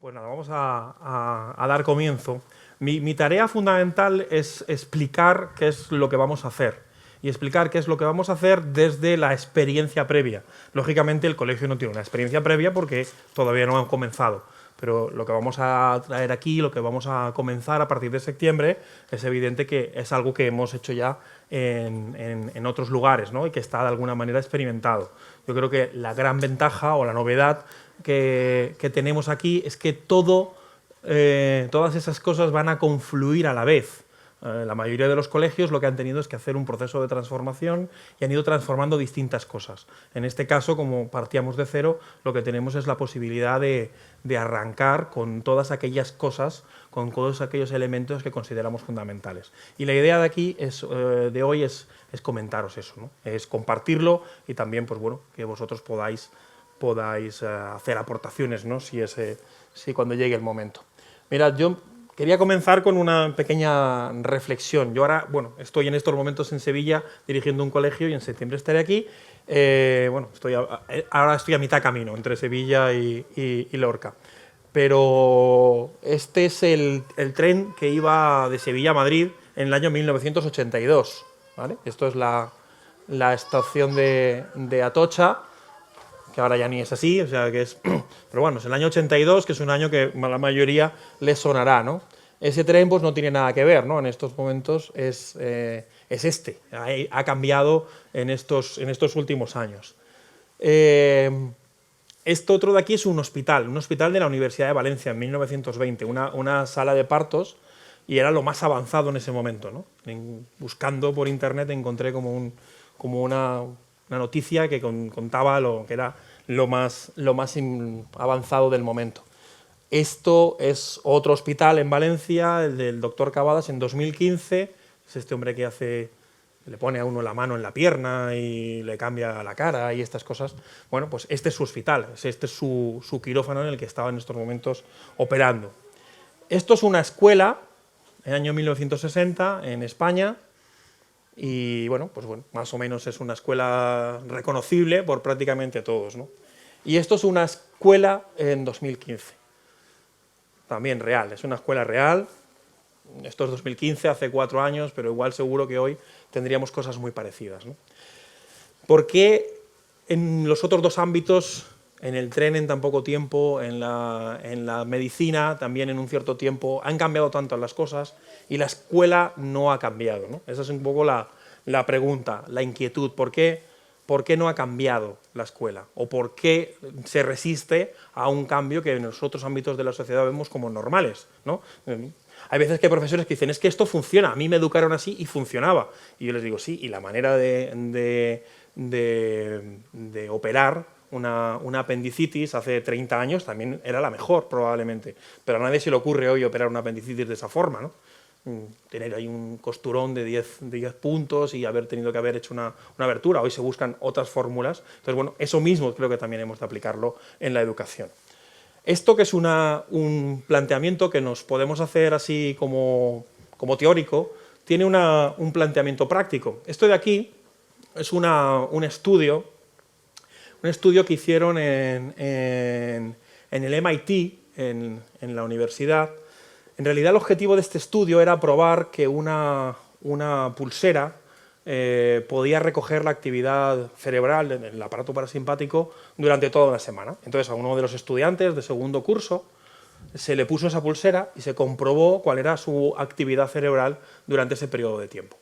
Pues nada, vamos a dar comienzo. Mi tarea fundamental es explicar qué es lo que vamos a hacer y explicar qué es lo que vamos a hacer desde la experiencia previa. Lógicamente el colegio no tiene una experiencia previa porque todavía no han comenzado, pero lo que vamos a traer aquí, lo que vamos a comenzar a partir de septiembre, es evidente que es algo que hemos hecho ya en otros lugares, ¿no? Y que está de alguna manera experimentado. Yo creo que la gran ventaja o la novedad que tenemos aquí es que todas esas cosas van a confluir a la vez. La mayoría de los colegios lo que han tenido es que hacer un proceso de transformación y han ido transformando distintas cosas. En este caso, como partíamos de cero, lo que tenemos es la posibilidad de arrancar con todas aquellas cosas, con todos aquellos elementos que consideramos fundamentales. Y la idea de aquí de hoy es comentaros eso, ¿no? Es compartirlo y también pues, bueno, que vosotros podáis hacer aportaciones, ¿no? si cuando llegue el momento. Mirad, yo quería comenzar con una pequeña reflexión. Yo ahora, bueno, estoy en estos momentos en Sevilla dirigiendo un colegio y en septiembre estaré aquí. Ahora estoy a mitad camino entre Sevilla y Lorca. Pero este es el tren que iba de Sevilla a Madrid en el año 1982. ¿Vale? Esto es la estación de Atocha, que ahora ya ni es así, o sea que es... Pero bueno, es el año 82, que es un año que a la mayoría les sonará, ¿no? Ese tren pues no tiene nada que ver, ¿no? En estos momentos es ha cambiado en estos últimos años. Esto otro de aquí es un hospital de la Universidad de Valencia en 1920, una sala de partos, y era lo más avanzado en ese momento, ¿no? Buscando por internet encontré como una noticia que contaba lo que era lo más avanzado del momento. Esto es otro hospital en Valencia, el del doctor Cavadas, en 2015, es este hombre que le pone a uno la mano en la pierna y le cambia la cara y estas cosas. Bueno, pues este es su hospital, este es su quirófano en el que estaba en estos momentos operando. Esto es una escuela, en el año 1960, en España, y bueno, pues bueno, más o menos es una escuela reconocible por prácticamente todos, ¿no? Y esto es una escuela en 2015, también real, es una escuela real. Esto es 2015, hace 4 años, pero igual seguro que hoy tendríamos cosas muy parecidas, ¿no? ¿Por qué en los otros dos ámbitos, en el tren en tan poco tiempo, en la medicina también en un cierto tiempo, han cambiado tanto las cosas y la escuela no ha cambiado, ¿no? Esa es un poco la pregunta, la inquietud. ¿Por qué no ha cambiado la escuela? ¿O por qué se resiste a un cambio que en los otros ámbitos de la sociedad vemos como normales, ¿no? Hay veces que hay profesores que dicen, es que esto funciona, a mí me educaron así y funcionaba. Y yo les digo, sí, y la manera de operar una apendicitis hace 30 años también era la mejor, probablemente. Pero a nadie se le ocurre hoy operar una apendicitis de esa forma, ¿no? Tener ahí un costurón de 10 puntos y haber tenido que haber hecho una abertura. Hoy se buscan otras fórmulas. Entonces, bueno, eso mismo creo que también hemos de aplicarlo en la educación. Esto que es un planteamiento que nos podemos hacer así como teórico, tiene un planteamiento práctico. Esto de aquí es un estudio que hicieron en el MIT, en la universidad. En realidad el objetivo de este estudio era probar que una pulsera podía recoger la actividad cerebral en el aparato parasimpático durante toda una semana. Entonces a uno de los estudiantes de segundo curso se le puso esa pulsera y se comprobó cuál era su actividad cerebral durante ese periodo de tiempo.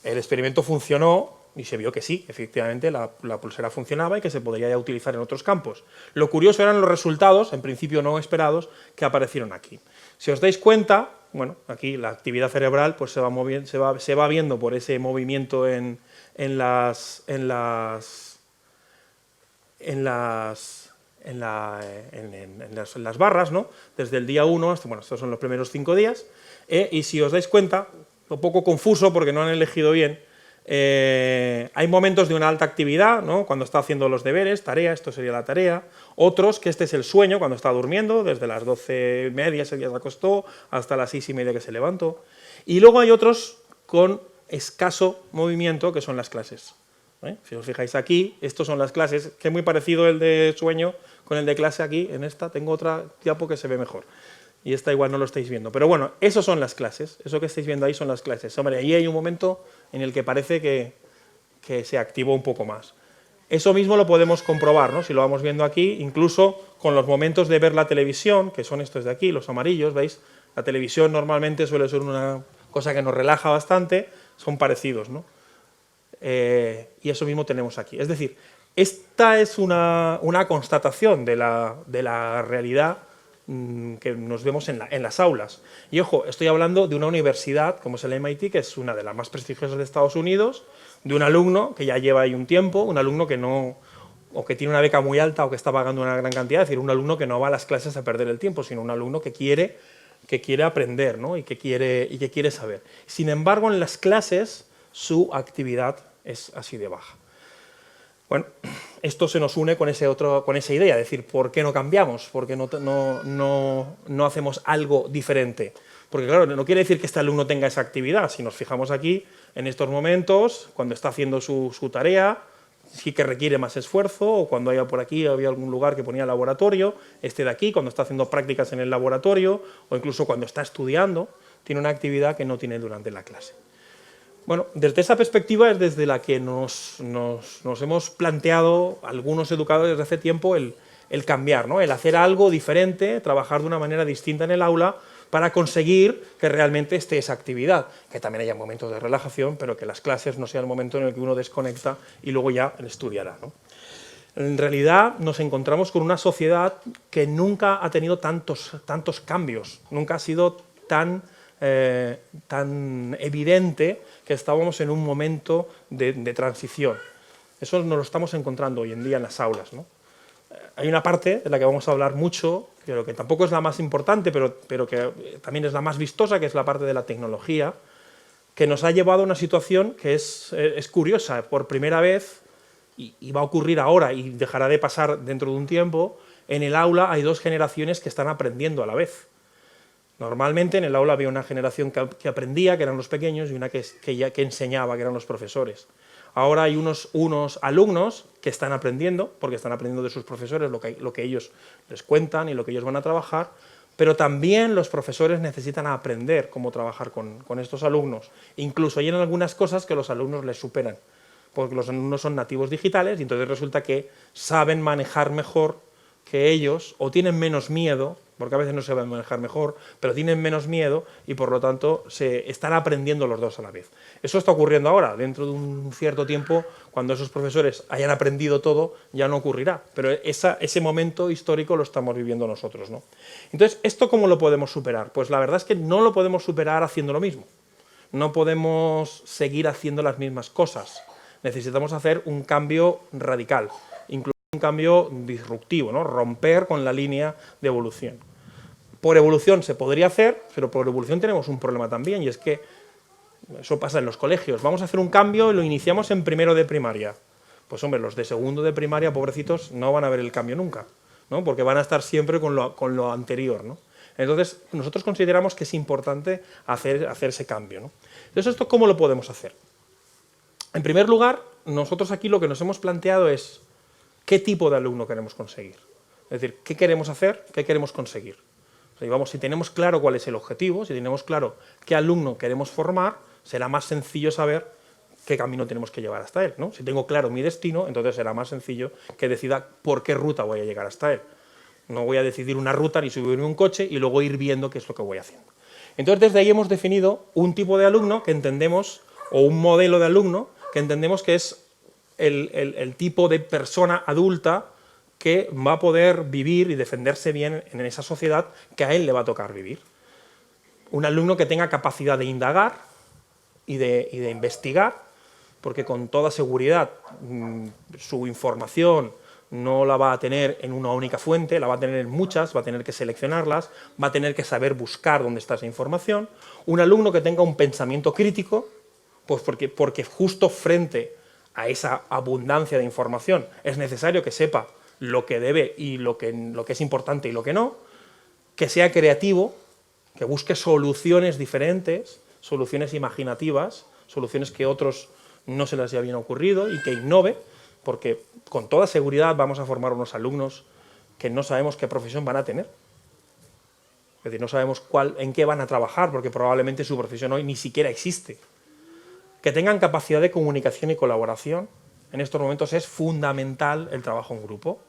El experimento funcionó y se vio que sí, efectivamente la pulsera funcionaba y que se podría ya utilizar en otros campos. Lo curioso eran los resultados, en principio no esperados, que aparecieron aquí. Si os dais cuenta, bueno, aquí la actividad cerebral pues se va viendo por ese movimiento en las barras, ¿no? Desde el día 1 hasta, bueno, estos son los primeros 5 días, y si os dais cuenta, un poco confuso porque no han elegido bien, hay momentos de una alta actividad, ¿no? Cuando está haciendo los deberes, tarea, esto sería la tarea. Otros que este es el sueño, cuando está durmiendo, desde las 12:30 se acostó hasta las 6:30 que se levantó. Y luego hay otros con escaso movimiento, que son las clases. Si os fijáis aquí, estos son las clases, que es muy parecido el de sueño con el de clase aquí, en esta tengo otra diapo que se ve mejor. Y esta igual no lo estáis viendo. Pero bueno, eso son las clases, eso que estáis viendo ahí son las clases. Hombre, ahí hay un momento en el que parece que se activó un poco más. Eso mismo lo podemos comprobar, ¿no? Si lo vamos viendo aquí, incluso con los momentos de ver la televisión, que son estos de aquí, los amarillos, ¿veis? La televisión normalmente suele ser una cosa que nos relaja bastante, son parecidos, ¿no? Y eso mismo tenemos aquí. Es decir, esta es una constatación de la realidad que nos vemos en las aulas. Y ojo, estoy hablando de una universidad, como es el MIT, que es una de las más prestigiosas de Estados Unidos, de un alumno que ya lleva ahí un tiempo, un alumno que no, o que tiene una beca muy alta o que está pagando una gran cantidad, es decir, un alumno que no va a las clases a perder el tiempo, sino un alumno que quiere aprender, ¿no? y que quiere saber. Sin embargo, en las clases su actividad es así de baja. Bueno, esto se nos une con esa idea, es decir, ¿por qué no cambiamos? ¿Por qué no hacemos algo diferente? Porque claro, no quiere decir que este alumno tenga esa actividad. Si nos fijamos aquí, en estos momentos, cuando está haciendo su tarea, sí que requiere más esfuerzo, o cuando haya por aquí, había algún lugar que ponía laboratorio, este de aquí, cuando está haciendo prácticas en el laboratorio, o incluso cuando está estudiando, tiene una actividad que no tiene durante la clase. Bueno, desde esa perspectiva es desde la que nos hemos planteado algunos educadores desde hace tiempo el cambiar, ¿no? El hacer algo diferente, trabajar de una manera distinta en el aula para conseguir que realmente esté esa actividad, que también haya momentos de relajación, pero que las clases no sean el momento en el que uno desconecta y luego ya estudiará, ¿no? En realidad nos encontramos con una sociedad que nunca ha tenido tantos cambios, nunca ha sido tan evidente que estábamos en un momento de transición. Eso nos lo estamos encontrando hoy en día en las aulas, ¿no? Hay una parte de la que vamos a hablar mucho, pero que tampoco es la más importante, pero que también es la más vistosa, que es la parte de la tecnología, que nos ha llevado a una situación que es curiosa. Por primera vez, y va a ocurrir ahora y dejará de pasar dentro de un tiempo, en el aula hay dos generaciones que están aprendiendo a la vez. Normalmente en el aula había una generación que aprendía, que eran los pequeños, y una que enseñaba, que eran los profesores. Ahora hay unos alumnos que están aprendiendo, porque están aprendiendo de sus profesores lo que ellos les cuentan y lo que ellos van a trabajar, pero también los profesores necesitan aprender cómo trabajar con estos alumnos. Incluso hay en algunas cosas que los alumnos les superan, porque los alumnos son nativos digitales y entonces resulta que saben manejar mejor que ellos, o tienen menos miedo, porque a veces no se saben manejar mejor, pero tienen menos miedo y por lo tanto se están aprendiendo los dos a la vez. Eso está ocurriendo ahora. Dentro de un cierto tiempo, cuando esos profesores hayan aprendido todo, ya no ocurrirá, pero ese momento histórico lo estamos viviendo nosotros, ¿no? Entonces, ¿esto cómo lo podemos superar? Pues la verdad es que no lo podemos superar haciendo lo mismo. No podemos seguir haciendo las mismas cosas. Necesitamos hacer un cambio radical, incluso un cambio disruptivo, ¿no? Romper con la línea de evolución. Por evolución se podría hacer, pero por evolución tenemos un problema también, y es que eso pasa en los colegios. Vamos a hacer un cambio y lo iniciamos en primero de primaria. Pues hombre, los de segundo de primaria, pobrecitos, no van a ver el cambio nunca, ¿no? Porque van a estar siempre con lo anterior, ¿no? Entonces, nosotros consideramos que es importante hacer ese cambio, ¿no? Entonces, ¿esto cómo lo podemos hacer? En primer lugar, nosotros aquí lo que nos hemos planteado es ¿qué tipo de alumno queremos conseguir? Es decir, ¿qué queremos hacer? ¿Qué queremos conseguir? O sea, si tenemos claro cuál es el objetivo, si tenemos claro qué alumno queremos formar, será más sencillo saber qué camino tenemos que llevar hasta él, ¿no? Si tengo claro mi destino, entonces será más sencillo que decida por qué ruta voy a llegar hasta él. No voy a decidir una ruta ni subirme un coche y luego ir viendo qué es lo que voy haciendo. Entonces, desde ahí hemos definido un tipo de alumno que entendemos, o un modelo de alumno que entendemos que es el tipo de persona adulta que va a poder vivir y defenderse bien en esa sociedad que a él le va a tocar vivir. Un alumno que tenga capacidad de indagar y de investigar, porque con toda seguridad su información no la va a tener en una única fuente, la va a tener en muchas, va a tener que seleccionarlas, va a tener que saber buscar dónde está esa información. Un alumno que tenga un pensamiento crítico, pues porque justo frente a esa abundancia de información es necesario que sepa lo que debe y lo que es importante y lo que no, que sea creativo, que busque soluciones diferentes, soluciones imaginativas, soluciones que otros no se les había ocurrido y que innove, porque con toda seguridad vamos a formar unos alumnos que no sabemos qué profesión van a tener. Es decir, no sabemos en qué van a trabajar, porque probablemente su profesión hoy ni siquiera existe. Que tengan capacidad de comunicación y colaboración, en estos momentos es fundamental el trabajo en grupo.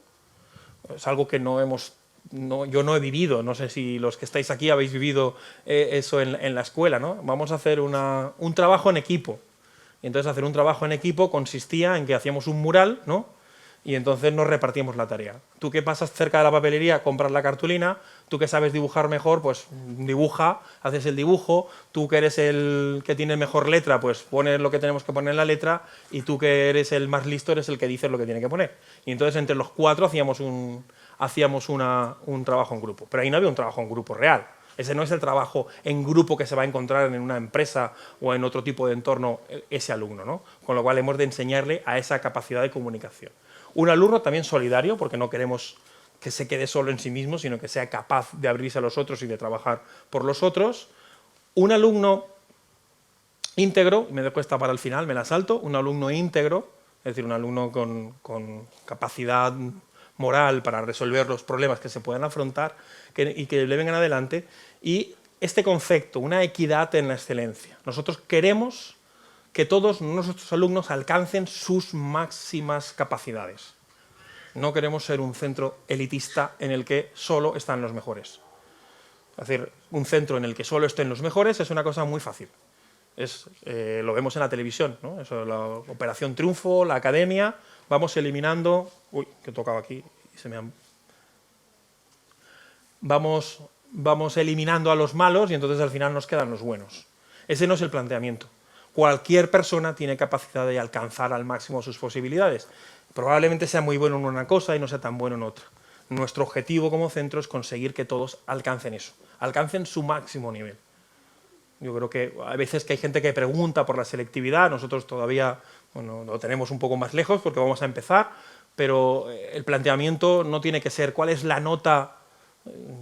Es algo que yo no he vivido, no sé si los que estáis aquí habéis vivido eso en la escuela, ¿no? Vamos a hacer un trabajo en equipo. Y entonces hacer un trabajo en equipo consistía en que hacíamos un mural, ¿no? Y entonces nos repartíamos la tarea. Tú que pasas cerca de la papelería, compras la cartulina, tú que sabes dibujar mejor, pues dibuja, haces el dibujo, tú que eres el que tiene mejor letra, pues pones lo que tenemos que poner en la letra, y tú que eres el más listo eres el que dices lo que tiene que poner. Y entonces entre los cuatro hacíamos un trabajo en grupo. Pero ahí no había un trabajo en grupo real. Ese no es el trabajo en grupo que se va a encontrar en una empresa o en otro tipo de entorno ese alumno, ¿no? Con lo cual hemos de enseñarle a esa capacidad de comunicación. Un alumno también solidario, porque no queremos que se quede solo en sí mismo, sino que sea capaz de abrirse a los otros y de trabajar por los otros. Un alumno íntegro, me cuesta para el final, me la salto, un alumno íntegro, es decir, un alumno con capacidad moral para resolver los problemas que se puedan afrontar y que le vengan adelante. Y este concepto, una equidad en la excelencia. Nosotros queremos que todos nuestros alumnos alcancen sus máximas capacidades. No queremos ser un centro elitista en el que solo están los mejores. Es decir, un centro en el que solo estén los mejores es una cosa muy fácil. Lo vemos en la televisión, ¿no? Eso, la Operación Triunfo, la academia, vamos eliminando... Uy, que he tocado aquí y se me han... Vamos eliminando a los malos y entonces al final nos quedan los buenos. Ese no es el planteamiento. Cualquier persona tiene capacidad de alcanzar al máximo sus posibilidades. Probablemente sea muy bueno en una cosa y no sea tan bueno en otra. Nuestro objetivo como centro es conseguir que todos alcancen eso, alcancen su máximo nivel. Yo creo que a veces que hay gente que pregunta por la selectividad, nosotros todavía lo tenemos un poco más lejos porque vamos a empezar, pero el planteamiento no tiene que ser cuál es la nota.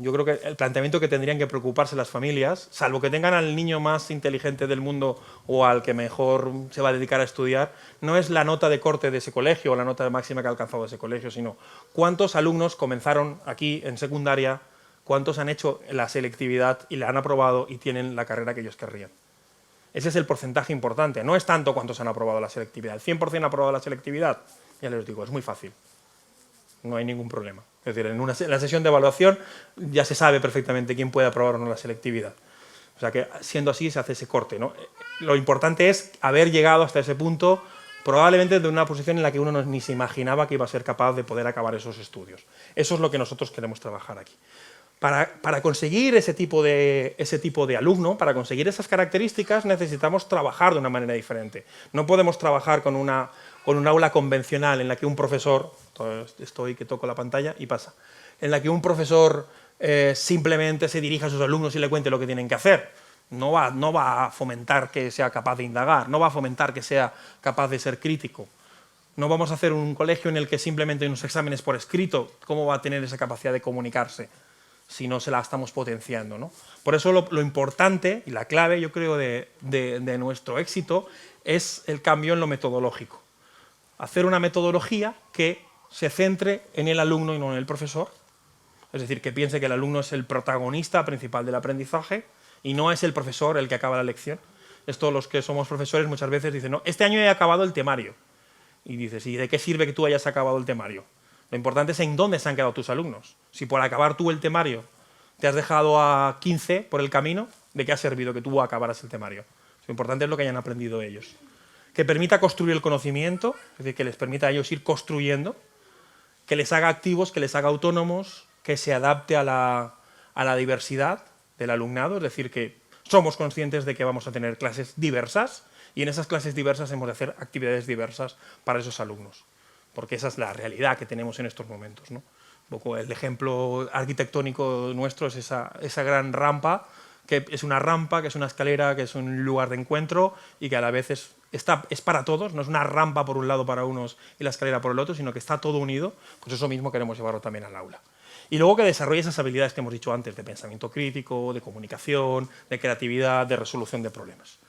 Yo creo que el planteamiento que tendrían que preocuparse las familias, salvo que tengan al niño más inteligente del mundo o al que mejor se va a dedicar a estudiar, no es la nota de corte de ese colegio o la nota máxima que ha alcanzado ese colegio, sino cuántos alumnos comenzaron aquí en secundaria, cuántos han hecho la selectividad y la han aprobado y tienen la carrera que ellos querrían. Ese es el porcentaje importante, no es tanto cuántos han aprobado la selectividad. ¿El 100% ha aprobado la selectividad? Ya les digo, es muy fácil. No hay ningún problema. Es decir, en la sesión de evaluación ya se sabe perfectamente quién puede aprobar o no la selectividad. O sea que siendo así se hace ese corte, ¿no? Lo importante es haber llegado hasta ese punto, probablemente de una posición en la que uno ni se imaginaba que iba a ser capaz de poder acabar esos estudios. Eso es lo que nosotros queremos trabajar aquí. Para conseguir ese tipo de alumno, para conseguir esas características, necesitamos trabajar de una manera diferente. No podemos trabajar con un aula convencional en la que un profesor, estoy que toco la pantalla y pasa, en la que un profesor simplemente se dirija a sus alumnos y le cuente lo que tienen que hacer. No va a fomentar que sea capaz de indagar, no va a fomentar que sea capaz de ser crítico. No vamos a hacer un colegio en el que simplemente unos exámenes por escrito, ¿cómo va a tener esa capacidad de comunicarse si no se la estamos potenciando, ¿no? Por eso lo importante y la clave, yo creo, de nuestro éxito es el cambio en lo metodológico. Hacer una metodología que se centre en el alumno y no en el profesor. Es decir, que piense que el alumno es el protagonista principal del aprendizaje y no es el profesor el que acaba la lección. Esto los que somos profesores muchas veces dicen, no, este año he acabado el temario. Y dices, ¿y de qué sirve que tú hayas acabado el temario? Lo importante es en dónde se han quedado tus alumnos. Si por acabar tú el temario te has dejado a 15 por el camino, ¿de qué ha servido que tú acabaras el temario? Lo importante es lo que hayan aprendido ellos. Que permita construir el conocimiento, es decir, que les permita a ellos ir construyendo, que les haga activos, que les haga autónomos, que se adapte a la diversidad del alumnado, es decir, que somos conscientes de que vamos a tener clases diversas y en esas clases diversas hemos de hacer actividades diversas para esos alumnos, porque esa es la realidad que tenemos en estos momentos, ¿no? Un poco el ejemplo arquitectónico nuestro es esa gran rampa, que es una rampa, que es una escalera, que es un lugar de encuentro y que a la vez es para todos, no es una rampa por un lado para unos y la escalera por el otro, sino que está todo unido, pues eso mismo queremos llevarlo también al aula. Y luego que desarrolle esas habilidades que hemos dicho antes, de pensamiento crítico, de comunicación, de creatividad, de resolución de problemas.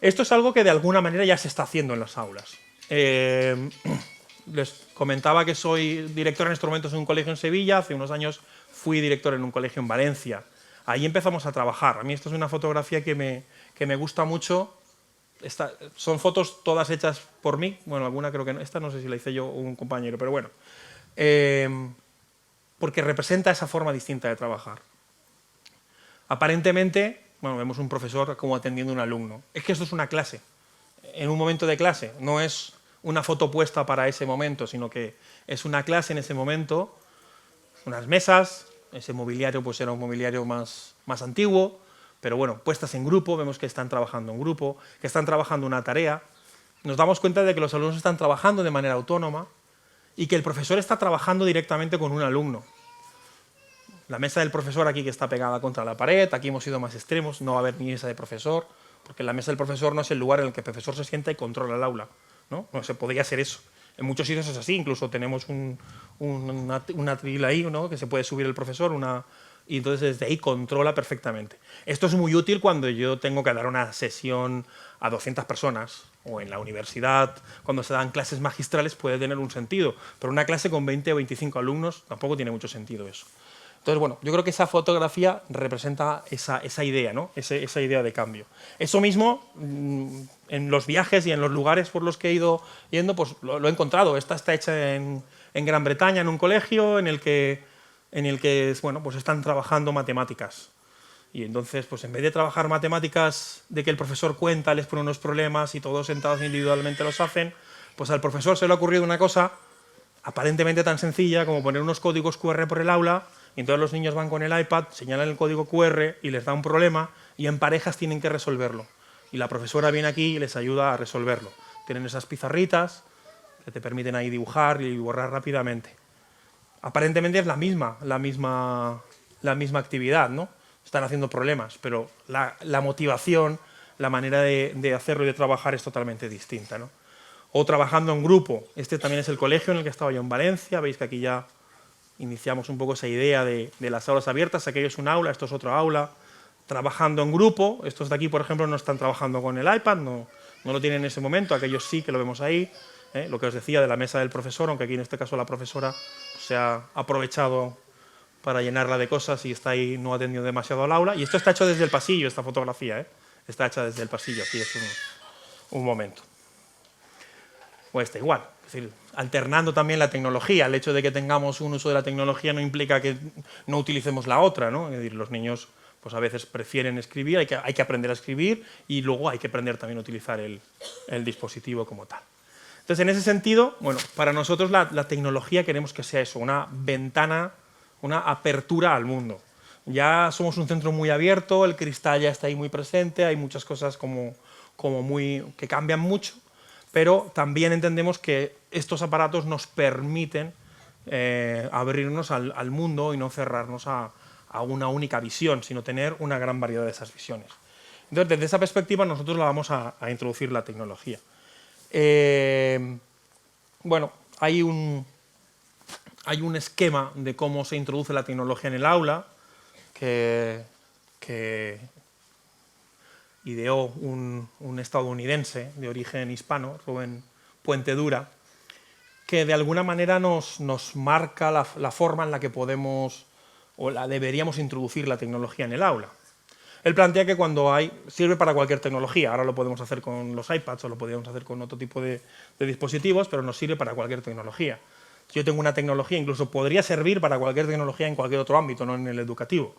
Esto es algo que de alguna manera ya se está haciendo en las aulas. Les comentaba que soy director en estos momentos en un colegio en Sevilla, hace unos años fui director en un colegio en Valencia. Ahí empezamos a trabajar. A mí esto es una fotografía que me gusta mucho. Son fotos todas hechas por mí. Bueno, alguna creo que no. Esta no sé si la hice yo o un compañero, pero bueno. Porque representa esa forma distinta de trabajar. Aparentemente, bueno, vemos un profesor como atendiendo a un alumno. Es que esto es una clase. En un momento de clase, no es una foto puesta para ese momento, sino que es una clase en ese momento, unas mesas, ese mobiliario pues era un mobiliario más antiguo, pero bueno, puestas en grupo, vemos que están trabajando en grupo, que están trabajando una tarea. Nos damos cuenta de que los alumnos están trabajando de manera autónoma y que el profesor está trabajando directamente con un alumno. La mesa del profesor aquí que está pegada contra la pared, aquí hemos ido más extremos, no va a haber ni mesa de profesor, porque la mesa del profesor no es el lugar en el que el profesor se sienta y controla el aula. No se podría hacer eso. En muchos sitios es así, incluso tenemos una tril ahí, ¿no? Que se puede subir el profesor, y entonces desde ahí controla perfectamente. Esto es muy útil cuando yo tengo que dar una sesión a 200 personas, o en la universidad, cuando se dan clases magistrales puede tener un sentido, pero una clase con 20 o 25 alumnos tampoco tiene mucho sentido eso. Entonces, bueno, yo creo que esa fotografía representa esa idea, ¿no? Esa idea de cambio. Eso mismo, en los viajes y en los lugares por los que he ido yendo, pues lo he encontrado. Esta está hecha en Gran Bretaña, en un colegio en el que bueno, pues están trabajando matemáticas. Y entonces, pues en vez de trabajar matemáticas de que el profesor cuenta, les pone unos problemas y todos sentados individualmente los hacen, pues al profesor se le ha ocurrido una cosa aparentemente tan sencilla como poner unos códigos QR por el aula, y entonces los niños van con el iPad, señalan el código QR y les da un problema y en parejas tienen que resolverlo. Y la profesora viene aquí y les ayuda a resolverlo. Tienen esas pizarritas que te permiten ahí dibujar y borrar rápidamente. Aparentemente es la misma actividad, ¿no? Están haciendo problemas, pero la motivación, la manera de hacerlo y de trabajar es totalmente distinta, ¿no? O trabajando en grupo. Este también es el colegio en el que estaba yo en Valencia. Veis que aquí ya iniciamos un poco esa idea de las aulas abiertas. Aquello es un aula, esto es otro aula. Trabajando en grupo. Estos de aquí, por ejemplo, no están trabajando con el iPad, no lo tienen en ese momento. Aquellos sí que lo vemos ahí. Lo que os decía de la mesa del profesor, aunque aquí en este caso la profesora se ha aprovechado para llenarla de cosas y está ahí no atendiendo demasiado al aula. Y esto está hecho desde el pasillo, esta fotografía, está hecha desde el pasillo. Aquí es un momento. O está igual, es decir, alternando también la tecnología. El hecho de que tengamos un uso de la tecnología no implica que no utilicemos la otra, ¿no? Es decir, los niños pues a veces prefieren escribir, hay que aprender a escribir y luego hay que aprender también a utilizar el dispositivo como tal. Entonces, en ese sentido, bueno, para nosotros la tecnología queremos que sea eso, una ventana, una apertura al mundo. Ya somos un centro muy abierto, el cristal ya está ahí muy presente, hay muchas cosas que cambian mucho, pero también entendemos que estos aparatos nos permiten abrirnos al mundo y no cerrarnos a una única visión, sino tener una gran variedad de esas visiones. Entonces, desde esa perspectiva, nosotros la vamos a introducir la tecnología. Bueno, hay un esquema de cómo se introduce la tecnología en el aula que ideó un estadounidense de origen hispano, Rubén Puentedura, que de alguna manera nos marca la forma en la que podemos o deberíamos introducir la tecnología en el aula. Él plantea que sirve para cualquier tecnología, ahora lo podemos hacer con los iPads o lo podríamos hacer con otro tipo de dispositivos, pero nos sirve para cualquier tecnología. Si yo tengo una tecnología, incluso podría servir para cualquier tecnología en cualquier otro ámbito, no en el educativo.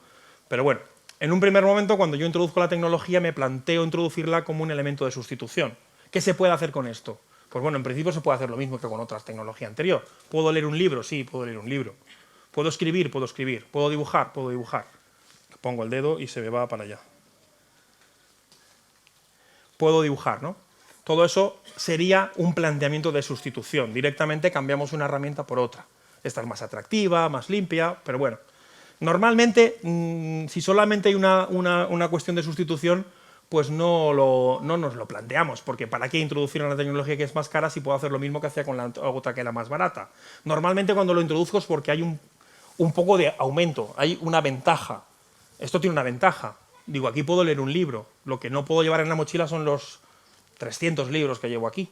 Pero bueno, en un primer momento, cuando yo introduzco la tecnología, me planteo introducirla como un elemento de sustitución. ¿Qué se puede hacer con esto? Pues bueno, en principio se puede hacer lo mismo que con otras tecnologías anteriores. ¿Puedo leer un libro? Sí, puedo leer un libro. ¿Puedo escribir? Puedo escribir. ¿Puedo dibujar? Puedo dibujar. Pongo el dedo y se me va para allá. Puedo dibujar, ¿no? Todo eso sería un planteamiento de sustitución. Directamente cambiamos una herramienta por otra. Esta es más atractiva, más limpia, pero bueno. Normalmente, si solamente hay una cuestión de sustitución, pues no nos lo planteamos, porque ¿para qué introducir una tecnología que es más cara si puedo hacer lo mismo que hacía con la otra que era más barata? Normalmente cuando lo introduzco es porque hay un poco de aumento, hay una ventaja. Esto tiene una ventaja. Digo, aquí puedo leer un libro. Lo que no puedo llevar en la mochila son los 300 libros que llevo aquí.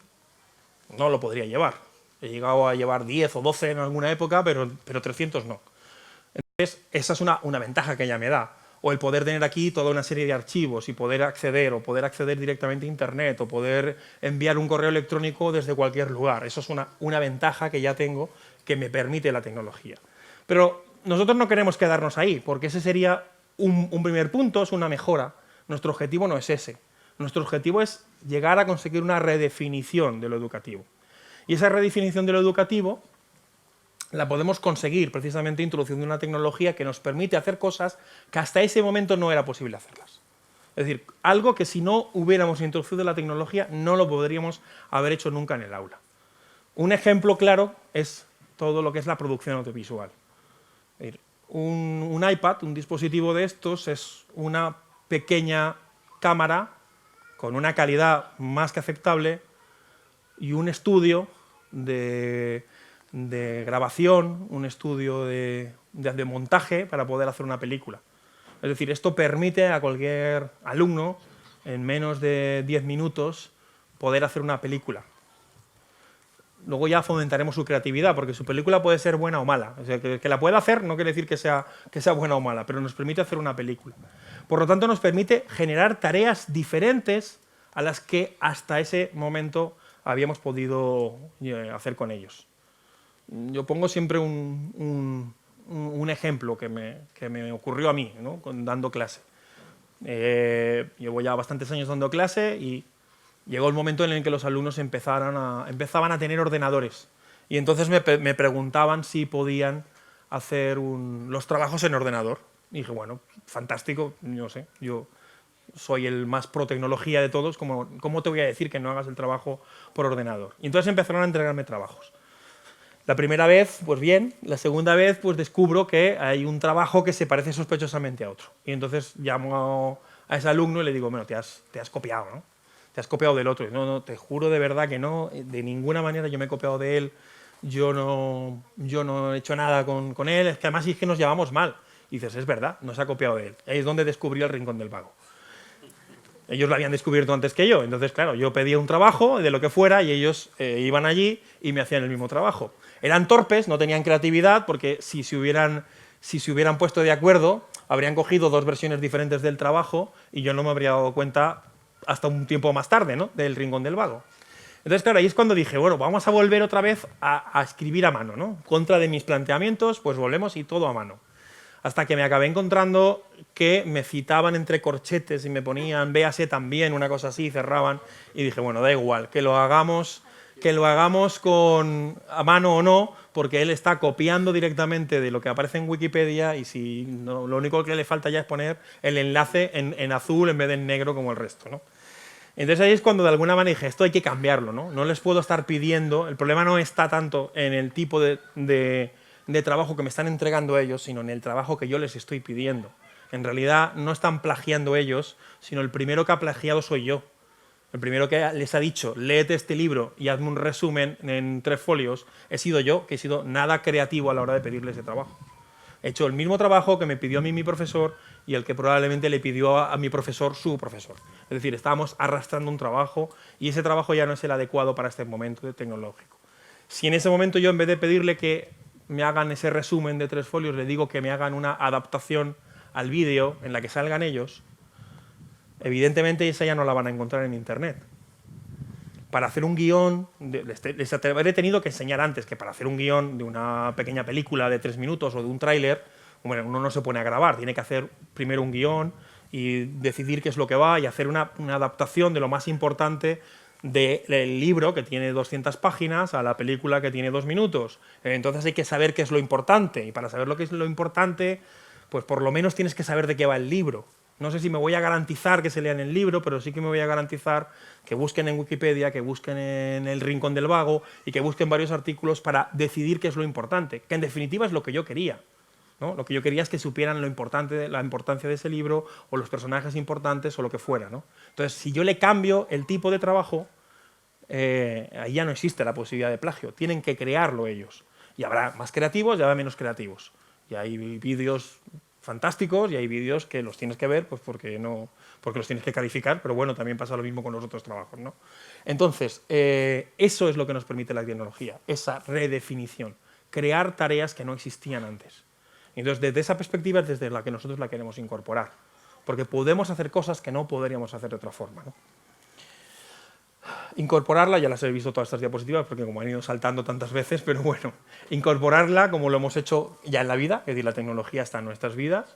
No lo podría llevar. He llegado a llevar 10 o 12 en alguna época, pero 300 no. Entonces, esa es una ventaja que ella me da. O el poder tener aquí toda una serie de archivos y poder acceder, o poder acceder directamente a Internet, o poder enviar un correo electrónico desde cualquier lugar. Eso es una ventaja que ya tengo, que me permite la tecnología. Pero nosotros no queremos quedarnos ahí, porque ese sería un primer punto, es una mejora. Nuestro objetivo no es ese. Nuestro objetivo es llegar a conseguir una redefinición de lo educativo. Y esa redefinición de lo educativo la podemos conseguir precisamente introduciendo una tecnología que nos permite hacer cosas que hasta ese momento no era posible hacerlas. Es decir, algo que si no hubiéramos introducido la tecnología no lo podríamos haber hecho nunca en el aula. Un ejemplo claro es todo lo que es la producción audiovisual. Es decir, un iPad, un dispositivo de estos, es una pequeña cámara con una calidad más que aceptable y un estudio de grabación, un estudio de montaje para poder hacer una película. Es decir, esto permite a cualquier alumno, en menos de 10 minutos, poder hacer una película. Luego ya fomentaremos su creatividad, porque su película puede ser buena o mala. O sea, que la pueda hacer no quiere decir que sea buena o mala, pero nos permite hacer una película. Por lo tanto, nos permite generar tareas diferentes a las que hasta ese momento habíamos podido hacer con ellos. Yo pongo siempre un ejemplo que me ocurrió a mí, ¿no? Dando clase. Llevo ya bastantes años dando clase y llegó el momento en el que los alumnos empezaban a tener ordenadores. Y entonces me preguntaban si podían hacer los trabajos en ordenador. Y dije, bueno, fantástico, no sé, yo soy el más pro tecnología de todos, ¿cómo te voy a decir que no hagas el trabajo por ordenador? Y entonces empezaron a entregarme trabajos. La primera vez, pues bien, la segunda vez, pues descubro que hay un trabajo que se parece sospechosamente a otro. Y entonces llamo a ese alumno y le digo, bueno, te has copiado, ¿no? Te has copiado del otro. Y no, te juro de verdad que no, de ninguna manera yo me he copiado de él, yo no he hecho nada con él, es que además es que nos llevamos mal. Y dices, es verdad, no se ha copiado de él. Ahí es donde descubrí el rincón del vago. Ellos lo habían descubierto antes que yo, entonces, claro, yo pedía un trabajo de lo que fuera y ellos iban allí y me hacían el mismo trabajo. Eran torpes, no tenían creatividad, porque si se hubieran puesto de acuerdo, habrían cogido dos versiones diferentes del trabajo y yo no me habría dado cuenta hasta un tiempo más tarde, ¿no?, del rincón del vago. Entonces, claro, ahí es cuando dije, bueno, vamos a volver otra vez a escribir a mano, ¿no? Contra de mis planteamientos, pues volvemos y todo a mano. Hasta que me acabé encontrando que me citaban entre corchetes y me ponían véase también, una cosa así, y cerraban, y dije, bueno, da igual, que lo hagamos a mano o no, porque él está copiando directamente de lo que aparece en Wikipedia y si no, lo único que le falta ya es poner el enlace en azul en vez de en negro como el resto, ¿no? Entonces ahí es cuando de alguna manera dije, esto hay que cambiarlo, ¿no? No les puedo estar pidiendo, el problema no está tanto en el tipo de trabajo que me están entregando ellos, sino en el trabajo que yo les estoy pidiendo. En realidad no están plagiando ellos, sino el primero que ha plagiado soy yo. El primero que les ha dicho, léete este libro y hazme un resumen en 3 folios, he sido yo, que he sido nada creativo a la hora de pedirle ese trabajo. He hecho el mismo trabajo que me pidió a mí mi profesor y el que probablemente le pidió a mi profesor su profesor. Es decir, estábamos arrastrando un trabajo y ese trabajo ya no es el adecuado para este momento tecnológico. Si en ese momento yo, en vez de pedirle que me hagan ese resumen de 3 folios, le digo que me hagan una adaptación al vídeo en la que salgan ellos, evidentemente esa ya no la van a encontrar en Internet. Para hacer un guión, les habré tenido que enseñar antes que para hacer un guión de una pequeña película de 3 minutos o de un tráiler, bueno, uno no se pone a grabar, tiene que hacer primero un guión y decidir qué es lo que va y hacer una adaptación de lo más importante del libro, que tiene 200 páginas, a la película, que tiene 2 minutos. Entonces hay que saber qué es lo importante, y para saber lo que es lo importante, pues por lo menos tienes que saber de qué va el libro. No sé si me voy a garantizar que se lean el libro, pero sí que me voy a garantizar que busquen en Wikipedia, que busquen en el Rincón del Vago y que busquen varios artículos para decidir qué es lo importante, que en definitiva es lo que yo quería, ¿no? Lo que yo quería es que supieran la importancia de ese libro o los personajes importantes o lo que fuera, ¿no? Entonces, si yo le cambio el tipo de trabajo, ahí ya no existe la posibilidad de plagio. Tienen que crearlo ellos. Y habrá más creativos y habrá menos creativos. Y hay vídeos fantásticos y hay vídeos que los tienes que ver pues porque los tienes que calificar, pero bueno, también pasa lo mismo con los otros trabajos, ¿no? Entonces, eso es lo que nos permite la tecnología, esa redefinición, crear tareas que no existían antes. Entonces, desde esa perspectiva es desde la que nosotros la queremos incorporar, porque podemos hacer cosas que no podríamos hacer de otra forma, ¿no? Incorporarla, ya las he visto todas estas diapositivas porque como han ido saltando tantas veces, pero bueno, incorporarla como lo hemos hecho ya en la vida, es decir, la tecnología está en nuestras vidas.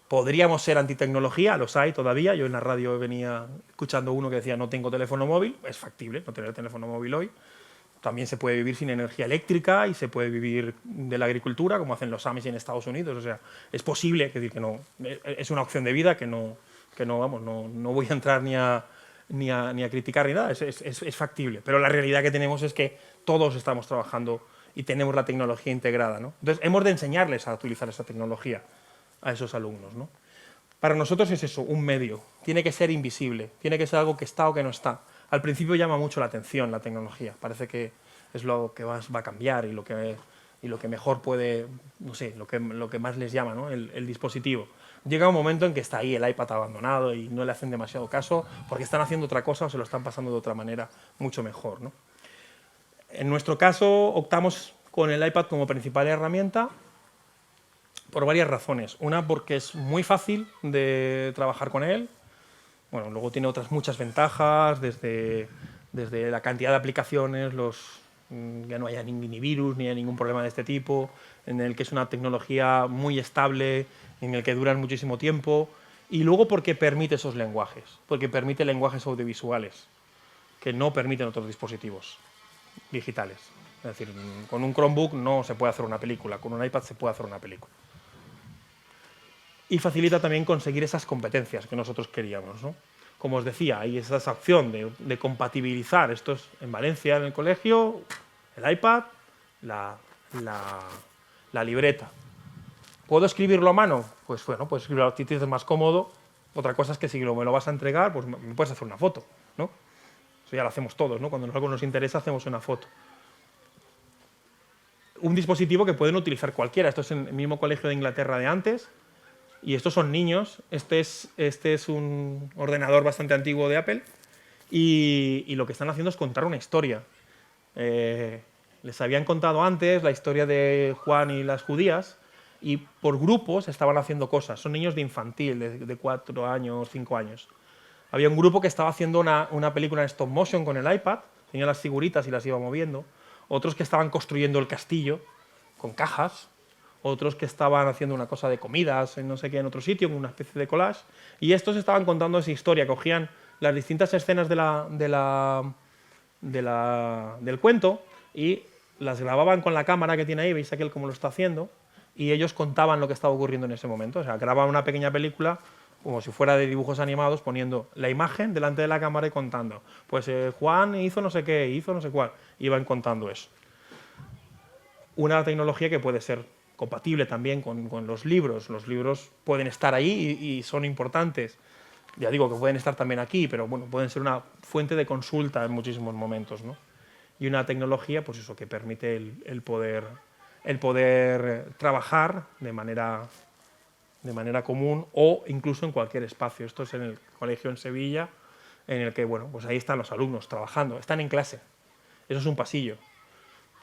Podríamos ser antitecnología, los hay todavía. Yo en la radio venía escuchando uno que decía no tengo teléfono móvil, es factible no tener teléfono móvil hoy. También se puede vivir sin energía eléctrica y se puede vivir de la agricultura, como hacen los Amis en Estados Unidos. O sea, es posible, es decir, que no, es una opción de vida que no voy a entrar ni a criticar ni nada, es factible. Pero la realidad que tenemos es que todos estamos trabajando y tenemos la tecnología integrada, ¿no? Entonces, hemos de enseñarles a utilizar esa tecnología a esos alumnos, ¿no? Para nosotros es eso, un medio. Tiene que ser invisible, tiene que ser algo que está o que no está. Al principio llama mucho la atención la tecnología, parece que es lo que va a cambiar y lo que mejor puede, no sé, lo que más les llama, ¿no? El dispositivo. Llega un momento en que está ahí el iPad abandonado y no le hacen demasiado caso porque están haciendo otra cosa o se lo están pasando de otra manera mucho mejor, ¿no? En nuestro caso optamos con el iPad como principal herramienta por varias razones. Una, porque es muy fácil de trabajar con él. Bueno, luego tiene otras muchas ventajas, desde la cantidad de aplicaciones, ya no haya ni virus, ni hay ningún problema de este tipo, en el que es una tecnología muy estable, en el que duran muchísimo tiempo, y luego porque permite esos lenguajes, porque permite lenguajes audiovisuales que no permiten otros dispositivos digitales. Es decir, con un Chromebook no se puede hacer una película, con un iPad se puede hacer una película. Y facilita también conseguir esas competencias que nosotros queríamos, ¿no? Como os decía, hay esa opción de compatibilizar. Esto es en Valencia, en el colegio, el iPad, la libreta. ¿Puedo escribirlo a mano? Pues bueno, pues escribirlo a ti te es más cómodo. Otra cosa es que si me lo vas a entregar, pues me puedes hacer una foto, ¿no? Eso ya lo hacemos todos, ¿no? Cuando algo nos interesa, hacemos una foto. Un dispositivo que pueden utilizar cualquiera. Esto es en el mismo colegio de Inglaterra de antes. Y estos son niños, este es un ordenador bastante antiguo de Apple y lo que están haciendo es contar una historia. Les habían contado antes la historia de Juan y las judías y por grupos estaban haciendo cosas. Son niños de infantil, de 4 años, 5 años. Había un grupo que estaba haciendo una película en stop motion con el iPad, tenía las figuritas y las iba moviendo. Otros que estaban construyendo el castillo con cajas. Otros que estaban haciendo una cosa de comidas en no sé qué, en otro sitio, una especie de collage, y estos estaban contando esa historia, cogían las distintas escenas del cuento y las grababan con la cámara que tiene ahí, veis aquel cómo lo está haciendo, y ellos contaban lo que estaba ocurriendo en ese momento, o sea, grababan una pequeña película como si fuera de dibujos animados, poniendo la imagen delante de la cámara y contando, pues Juan hizo no sé qué, hizo no sé cuál, iban contando eso. Una tecnología que puede ser compatible también con los libros. Los libros pueden estar ahí y son importantes. Ya digo que pueden estar también aquí, pero bueno, pueden ser una fuente de consulta en muchísimos momentos, ¿no? Y una tecnología, pues eso, que permite el poder trabajar de manera común o incluso en cualquier espacio. Esto es en el colegio en Sevilla, en el que, bueno, pues ahí están los alumnos trabajando, están en clase. Eso es un pasillo.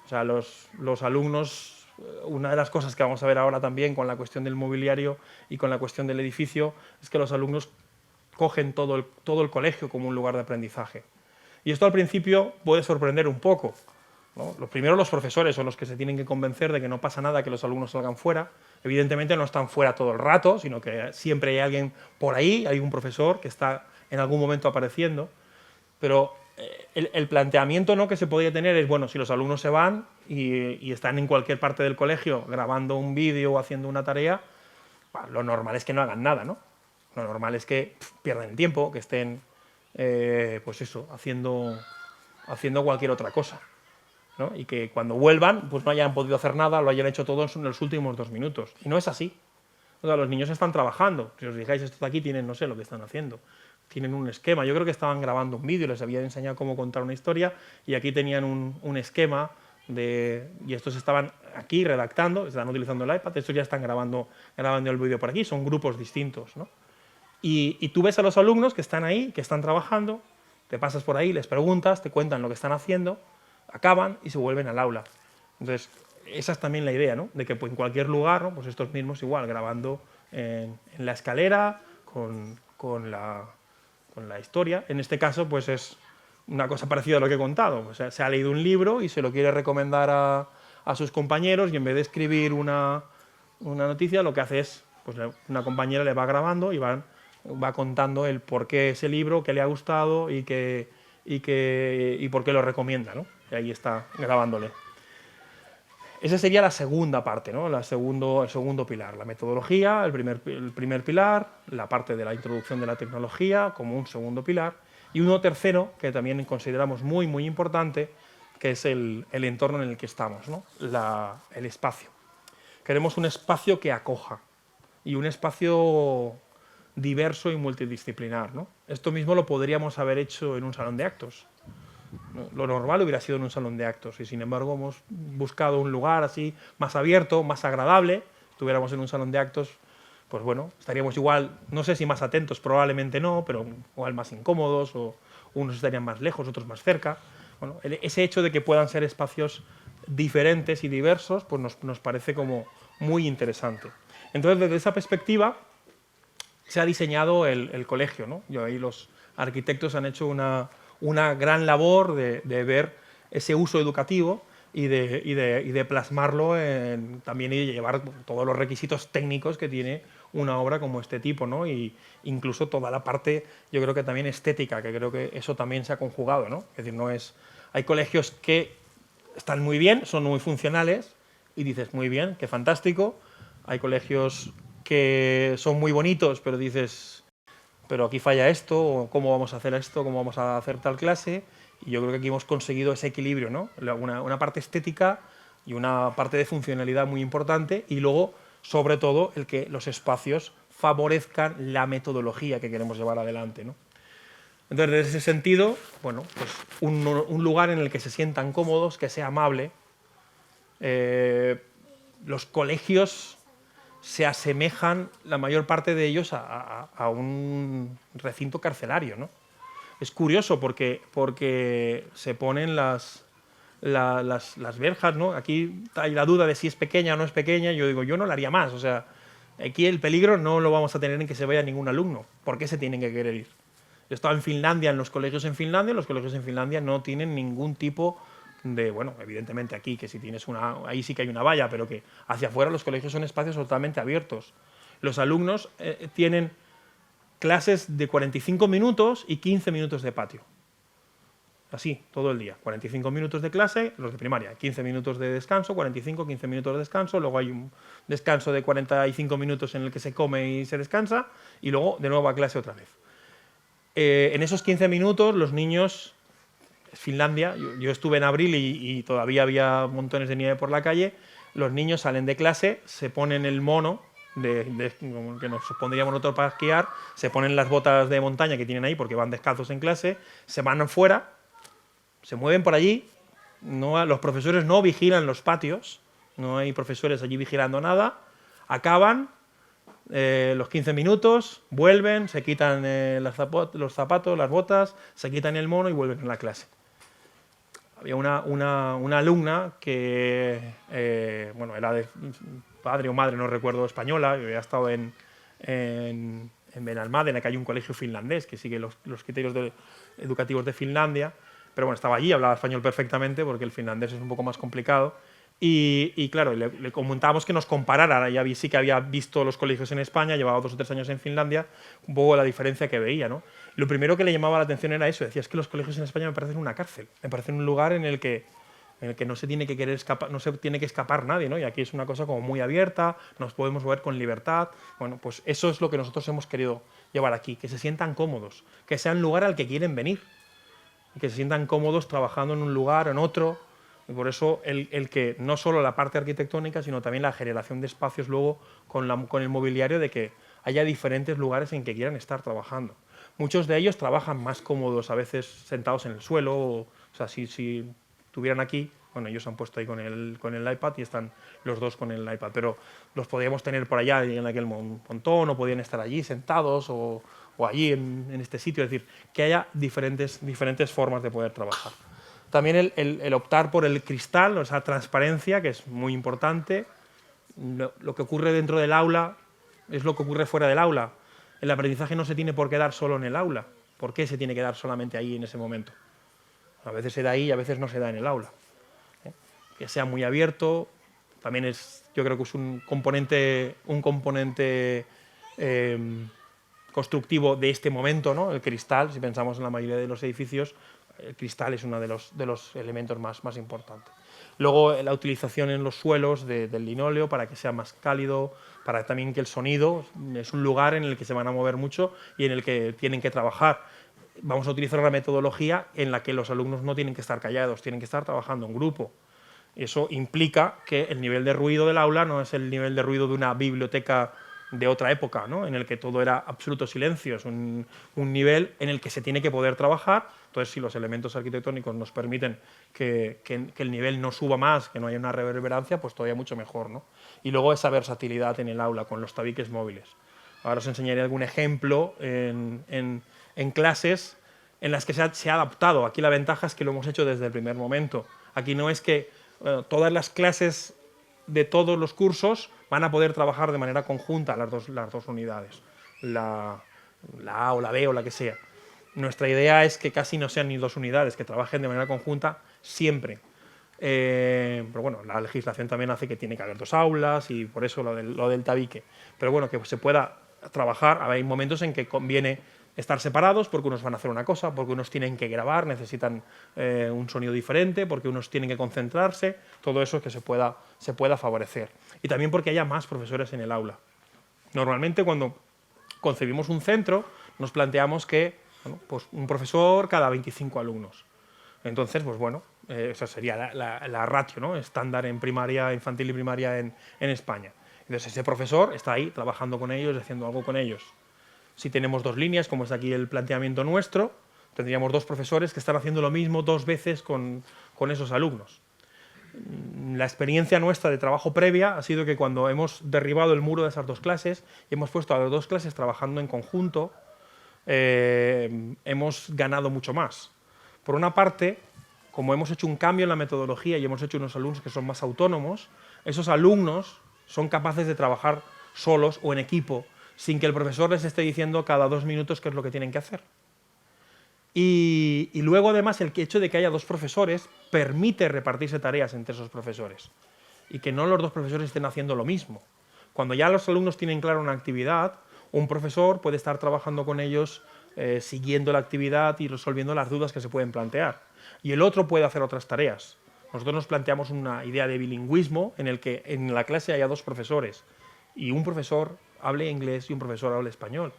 O sea, los alumnos, una de las cosas que vamos a ver ahora también con la cuestión del mobiliario y con la cuestión del edificio, es que los alumnos cogen todo el colegio como un lugar de aprendizaje. Y esto al principio puede sorprender un poco, ¿no? Los primeros los profesores son los que se tienen que convencer de que no pasa nada que los alumnos salgan fuera. Evidentemente no están fuera todo el rato, sino que siempre hay alguien por ahí, hay un profesor que está en algún momento apareciendo, pero el planteamiento, ¿no?, que se podría tener es, bueno, si los alumnos se van y están en cualquier parte del colegio grabando un vídeo o haciendo una tarea, bueno, lo normal es que no hagan nada, ¿no? Lo normal es que pierdan el tiempo, que estén, pues eso, haciendo cualquier otra cosa, ¿no? Y que cuando vuelvan, pues no hayan podido hacer nada, lo hayan hecho todo en los últimos 2 minutos. Y no es así. O sea, los niños están trabajando. Si os fijáis, estos de aquí tienen, no sé lo que están haciendo. Tienen un esquema. Yo creo que estaban grabando un vídeo, les había enseñado cómo contar una historia y aquí tenían un esquema y estos estaban aquí redactando, están utilizando el iPad, estos ya están grabando el vídeo por aquí, son grupos distintos, ¿no? Y tú ves a los alumnos que están ahí, que están trabajando, te pasas por ahí, les preguntas, te cuentan lo que están haciendo, acaban y se vuelven al aula. Entonces, esa es también la idea, ¿no? De que pues, en cualquier lugar, ¿no? Pues estos mismos igual, grabando en la escalera, con la historia. En este caso, pues es una cosa parecida a lo que he contado. O sea, se ha leído un libro y se lo quiere recomendar a sus compañeros y en vez de escribir una noticia, lo que hace es, pues una compañera le va grabando y va contando el por qué ese libro, qué le ha gustado y por qué lo recomienda, ¿no? Y ahí está grabándole. Esa sería la segunda parte, ¿no? El segundo pilar, la metodología, el primer pilar, la parte de la introducción de la tecnología como un segundo pilar, y uno tercero que también consideramos muy, muy importante, que es el entorno en el que estamos, ¿no? El espacio. Queremos un espacio que acoja y un espacio diverso y multidisciplinar, ¿no? Esto mismo lo podríamos haber hecho en un salón de actos. Lo normal hubiera sido en un salón de actos y sin embargo hemos buscado un lugar así más abierto, más agradable. Si estuviéramos en un salón de actos, pues bueno, estaríamos igual, no sé si más atentos, probablemente no, pero igual más incómodos o unos estarían más lejos, otros más cerca. Bueno, ese hecho de que puedan ser espacios diferentes y diversos, pues nos parece como muy interesante. Entonces, desde esa perspectiva se ha diseñado el colegio, ¿no? Y ahí los arquitectos han hecho una gran labor de ver ese uso educativo y de plasmarlo también y de llevar todos los requisitos técnicos que tiene una obra como este tipo, ¿no? Y incluso toda la parte, yo creo que también estética, que creo que eso también se ha conjugado, ¿no? Es decir, no es... Hay colegios que están muy bien, son muy funcionales y dices, muy bien, qué fantástico. Hay colegios que son muy bonitos, pero dices, pero aquí falla esto, o cómo vamos a hacer esto, cómo vamos a hacer tal clase, y yo creo que aquí hemos conseguido ese equilibrio, ¿no? Una parte estética y una parte de funcionalidad muy importante, y luego, sobre todo, el que los espacios favorezcan la metodología que queremos llevar adelante, ¿no? Entonces, en ese sentido, bueno, pues un lugar en el que se sientan cómodos, que sea amable. Los colegios se asemejan, la mayor parte de ellos, a un recinto carcelario, ¿no? Es curioso porque se ponen las verjas, ¿no? Aquí hay la duda de si es pequeña o no es pequeña. Yo digo, yo no la haría más. O sea, aquí el peligro no lo vamos a tener en que se vaya ningún alumno. ¿Por qué se tienen que querer ir? Yo he estado en Finlandia, en los colegios en Finlandia. Los colegios en Finlandia no tienen ningún tipo de, bueno, evidentemente aquí, que si tienes ahí sí que hay una valla, pero que hacia afuera los colegios son espacios totalmente abiertos. Los alumnos tienen clases de 45 minutos y 15 minutos de patio. Así, todo el día. 45 minutos de clase, los de primaria, 15 minutos de descanso, 45, 15 minutos de descanso, luego hay un descanso de 45 minutos en el que se come y se descansa, y luego de nuevo a clase otra vez. En esos 15 minutos los niños... Finlandia, yo estuve en abril y todavía había montones de nieve por la calle. Los niños salen de clase, se ponen el mono que nos pondríamos nosotros para esquiar, se ponen las botas de montaña que tienen ahí porque van descalzos en clase, se van fuera, se mueven por allí. Los profesores no vigilan los patios, no hay profesores allí vigilando nada. Acaban los 15 minutos, vuelven, se quitan los zapatos, las botas, se quitan el mono y vuelven a la clase. Había una alumna que, bueno, era de padre o madre, no recuerdo, española, había estado en Benalmádena, que hay un colegio finlandés que sigue los criterios educativos de Finlandia, pero bueno, estaba allí, hablaba español perfectamente porque el finlandés es un poco más complicado. Y claro, le comentábamos que nos comparara. Ya sí que había visto los colegios en España, llevaba 2 o 3 años en Finlandia, un poco la diferencia que veía, ¿no? Lo primero que le llamaba la atención era eso, decía, es que los colegios en España me parecen una cárcel, me parecen un lugar en el que no se tiene que querer escapar, no se tiene que escapar nadie, ¿no? Y aquí es una cosa como muy abierta, nos podemos mover con libertad. Bueno, pues eso es lo que nosotros hemos querido llevar aquí, que se sientan cómodos, que sea un lugar al que quieren venir, y que se sientan cómodos trabajando en un lugar o en otro. Y por eso el que no solo la parte arquitectónica, sino también la generación de espacios luego con el mobiliario, de que haya diferentes lugares en que quieran estar trabajando. Muchos de ellos trabajan más cómodos, a veces sentados en el suelo, o sea, si estuvieran aquí, Bueno, ellos se han puesto ahí con el iPad y están los dos con el iPad, pero los podíamos tener por allá en aquel montón, o podían estar allí sentados, o allí en este sitio, es decir, que haya diferentes formas de poder trabajar. También el optar por el cristal, o esa transparencia, que es muy importante. Lo que ocurre dentro del aula es lo que ocurre fuera del aula. El aprendizaje no se tiene por qué dar solo en el aula. ¿Por qué se tiene que dar solamente ahí en ese momento? A veces se da ahí y a veces no se da en el aula. Que sea muy abierto, también yo creo que es un componente constructivo de este momento, ¿no? El cristal, si pensamos en la mayoría de los edificios, el cristal es uno de los elementos más importantes. Luego la utilización en los suelos del linóleo para que sea más cálido, para también que el sonido es un lugar en el que se van a mover mucho y en el que tienen que trabajar. Vamos a utilizar una metodología en la que los alumnos no tienen que estar callados, tienen que estar trabajando en grupo. Eso implica que el nivel de ruido del aula no es el nivel de ruido de una biblioteca de otra época, ¿no? En el que todo era absoluto silencio, es un nivel en el que se tiene que poder trabajar. Entonces, si los elementos arquitectónicos nos permiten que el nivel no suba más, que no haya una reverberancia, pues todavía mucho mejor, ¿no? Y luego esa versatilidad en el aula con los tabiques móviles. Ahora os enseñaré algún ejemplo en clases en las que se ha adaptado. Aquí la ventaja es que lo hemos hecho desde el primer momento. Aquí no es que todas las clases de todos los cursos van a poder trabajar de manera conjunta las dos unidades, la A o la B o la que sea. Nuestra idea es que casi no sean ni dos unidades, que trabajen de manera conjunta siempre. Pero bueno, la legislación también hace que tiene que haber dos aulas y por eso lo del tabique. Pero bueno, que se pueda trabajar. Hay momentos en que conviene estar separados porque unos van a hacer una cosa, porque unos tienen que grabar, necesitan un sonido diferente, porque unos tienen que concentrarse, todo eso es que se pueda favorecer. Y también porque haya más profesores en el aula. Normalmente cuando concebimos un centro nos planteamos que pues un profesor cada 25 alumnos. Entonces, pues bueno, esa sería la ratio, ¿no? Estándar en primaria, infantil y primaria en España. Entonces ese profesor está ahí trabajando con ellos, haciendo algo con ellos. Si tenemos dos líneas, como es aquí el planteamiento nuestro, tendríamos dos profesores que están haciendo lo mismo dos veces con esos alumnos. La experiencia nuestra de trabajo previa ha sido que cuando hemos derribado el muro de esas dos clases y hemos puesto a las dos clases trabajando en conjunto, hemos ganado mucho más. Por una parte, como hemos hecho un cambio en la metodología y hemos hecho unos alumnos que son más autónomos, esos alumnos son capaces de trabajar solos o en equipo, sin que el profesor les esté diciendo cada 2 minutos qué es lo que tienen que hacer. Y luego, además, el hecho de que haya dos profesores permite repartirse tareas entre esos profesores y que no los dos profesores estén haciendo lo mismo. Cuando ya los alumnos tienen clara una actividad, un profesor puede estar trabajando con ellos, siguiendo la actividad y resolviendo las dudas que se pueden plantear. Y el otro puede hacer otras tareas. Nosotros nos planteamos una idea de bilingüismo en el que en la clase haya dos profesores y un profesor hable inglés y un profesor hable español.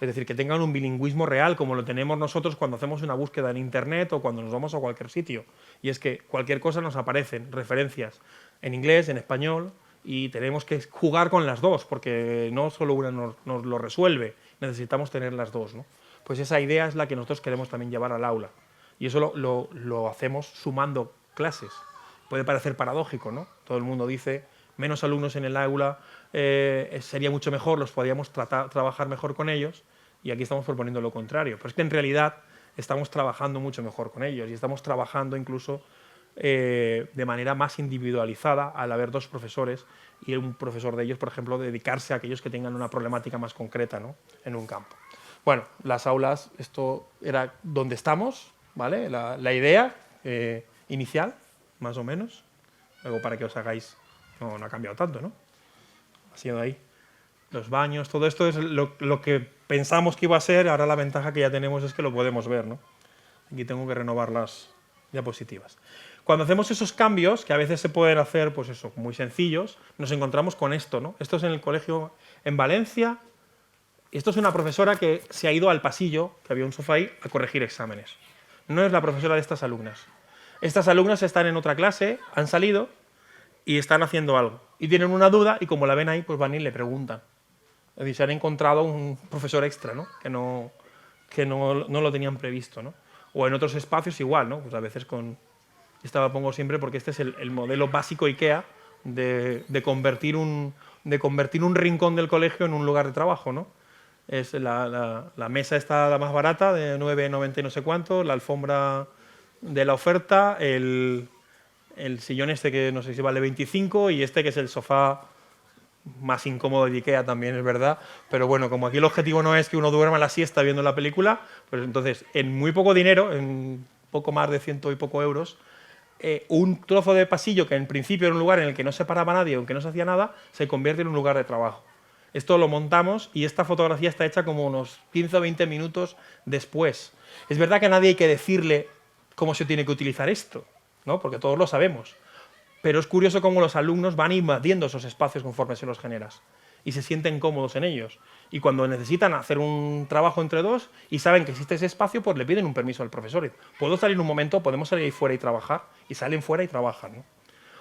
Es decir, que tengan un bilingüismo real, como lo tenemos nosotros cuando hacemos una búsqueda en Internet o cuando nos vamos a cualquier sitio. Y es que cualquier cosa nos aparecen referencias en inglés, en español, y tenemos que jugar con las dos, porque no solo una nos lo resuelve, necesitamos tener las dos, ¿no? Pues esa idea es la que nosotros queremos también llevar al aula. Y eso lo hacemos sumando clases. Puede parecer paradójico, ¿no? Todo el mundo dice, menos alumnos en el aula, sería mucho mejor, los podríamos trabajar mejor con ellos, y aquí estamos proponiendo lo contrario. Pero es que en realidad estamos trabajando mucho mejor con ellos y estamos trabajando incluso de manera más individualizada al haber dos profesores y un profesor de ellos, por ejemplo, dedicarse a aquellos que tengan una problemática más concreta, ¿no? En un campo. Bueno, las aulas, esto era donde estamos, ¿vale? La idea inicial, más o menos. Luego, para que os hagáis, no ha cambiado tanto, ¿no? Ha sido ahí. Los baños, todo esto es lo que pensamos que iba a ser. Ahora la ventaja que ya tenemos es que lo podemos ver, ¿no? Aquí tengo que renovar las diapositivas. Cuando hacemos esos cambios, que a veces se pueden hacer, pues eso, muy sencillos, nos encontramos con esto, ¿no? Esto es en el colegio en Valencia. Esto es una profesora que se ha ido al pasillo, que había un sofá ahí, a corregir exámenes. No es la profesora de estas alumnas. Estas alumnas están en otra clase, han salido y están haciendo algo. Y tienen una duda y como la ven ahí, pues van y le preguntan. Es decir, se han encontrado un profesor extra, ¿no? Que no lo tenían previsto, ¿no? O en otros espacios igual, ¿no? Pues a veces con Esta la pongo siempre porque este es el modelo básico IKEA de convertir un rincón del colegio en un lugar de trabajo, ¿no? Es la mesa está la más barata, de 9,90 y no sé cuánto, la alfombra de la oferta, el sillón este que no sé si vale 25 y este que es el sofá más incómodo de IKEA también, es verdad, pero bueno, como aquí el objetivo no es que uno duerma la siesta viendo la película, pues entonces en muy poco dinero, en poco más de 100 y poco euros, un trozo de pasillo que en principio era un lugar en el que no se paraba nadie, aunque no se hacía nada, se convierte en un lugar de trabajo. Esto lo montamos y esta fotografía está hecha como unos 15 o 20 minutos después. Es verdad que a nadie hay que decirle cómo se tiene que utilizar esto, ¿no? Porque todos lo sabemos. Pero es curioso cómo los alumnos van invadiendo esos espacios conforme se los generas y se sienten cómodos en ellos. Y cuando necesitan hacer un trabajo entre dos y saben que existe ese espacio, pues le piden un permiso al profesor. ¿Puedo salir un momento? ¿Podemos salir ahí fuera y trabajar? Y salen fuera y trabajan, ¿no?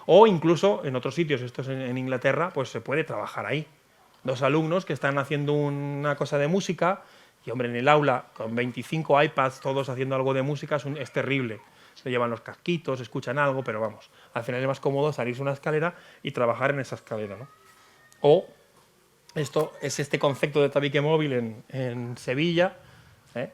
O incluso en otros sitios, esto es en Inglaterra, pues se puede trabajar ahí. Dos alumnos que están haciendo una cosa de música y, hombre, en el aula, con 25 iPads, todos haciendo algo de música, es terrible. Se llevan los casquitos, escuchan algo, pero vamos, al final es más cómodo salirse una escalera y trabajar en esa escalera, ¿no? O esto es este concepto de tabique móvil en Sevilla.